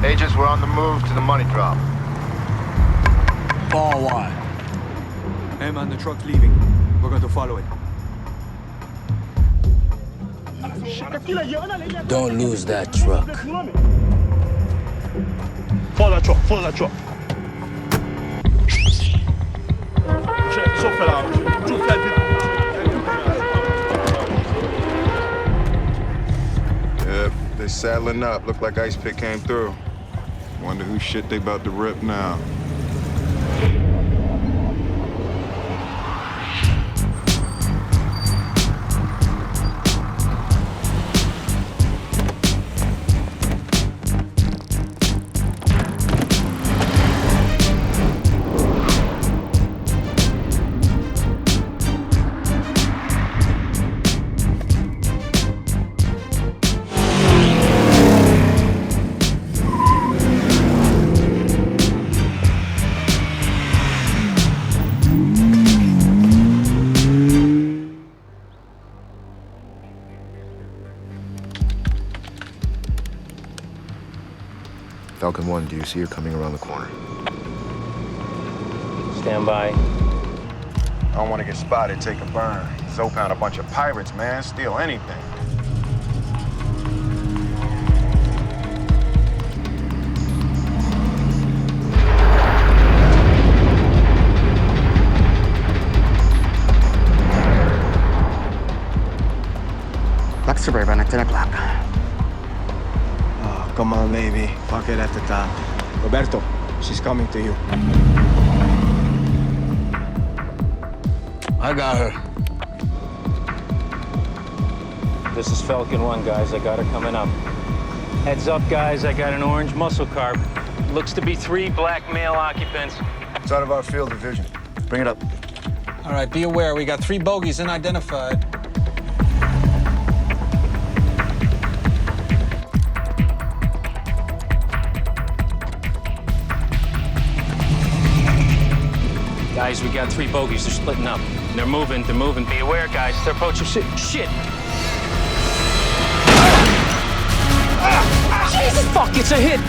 Agents were on the move to the money drop. For what? Hey man, the truck's leaving. We're going to follow it. Don't lose that truck. Follow that truck, follow that truck. Sauf là, tout fait vite. Yep, they're saddling up. Look like Ice Pick came through. Wonder whose shit they about to rip now. Falcon 1, do you see her coming around the corner? Stand by. I don't want to get spotted, take a burn. Zopound a bunch of pirates, man. Steal anything. Black Suburban at 10 o'clock. Oh, come on, baby. Fuck it at the top. Roberto, she's coming to you. I got her. This is Falcon 1, guys. I got her coming up. Heads up, guys. I got an orange muscle car. Looks to be 3 black male occupants. It's out of our field of vision. Bring it up. All right, be aware. We got 3 bogeys unidentified. Guys, we got 3 bogeys. They're splitting up. They're moving. Be aware, guys. They're approaching. Shit. Jesus, fuck, it's a hit.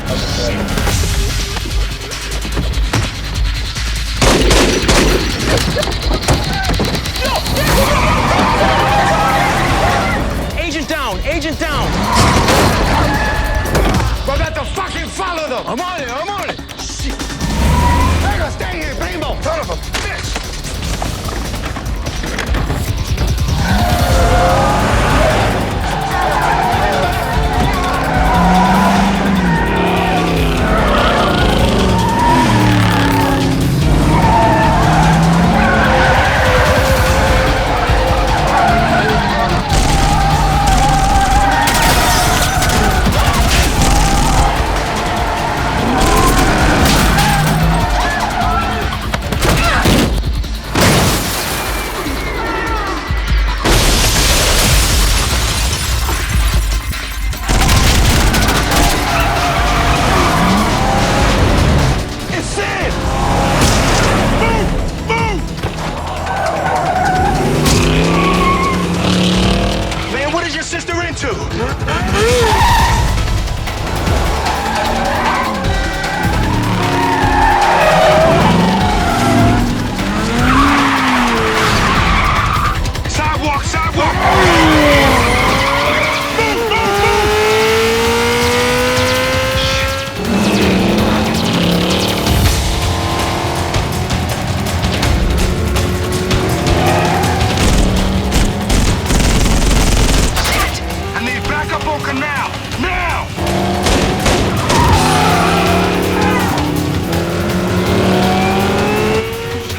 Agent down. Roberto, fucking follow them. I'm on it. Shit. Venga, stay here, primo. Son of a bitch.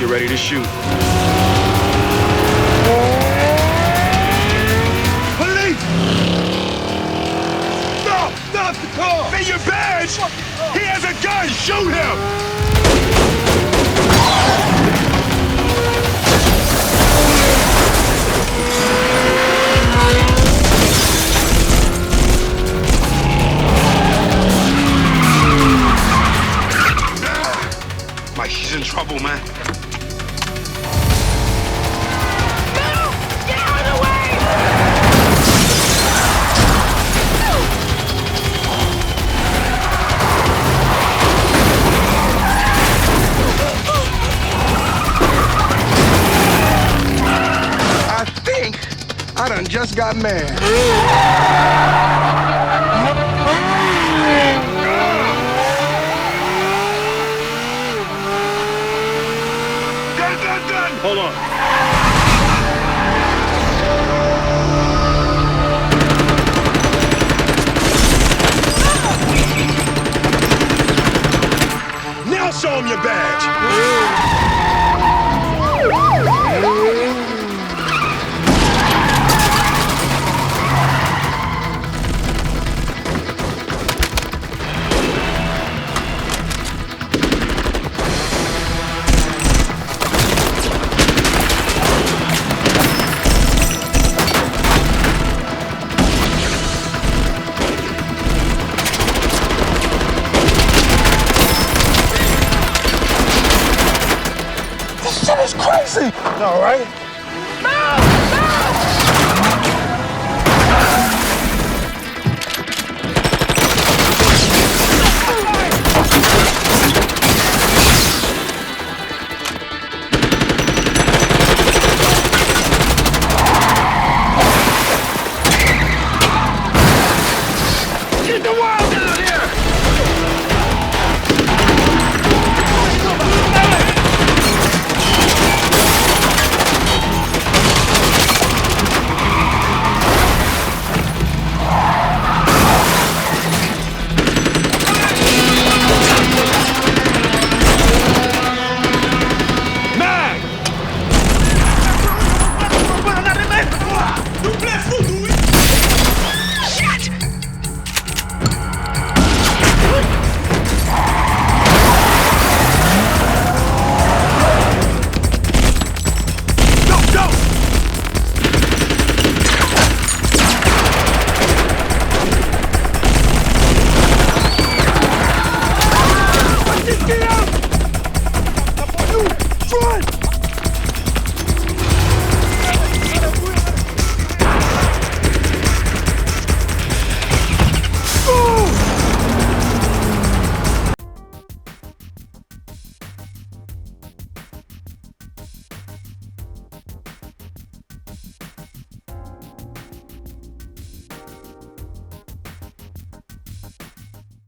Ready to shoot. Police! Stop the car! Say your badge! He has a gun! Shoot him! Mike, he's in trouble, man. that man. Done. Hold on. Now show him your badge. Shit is crazy. All right.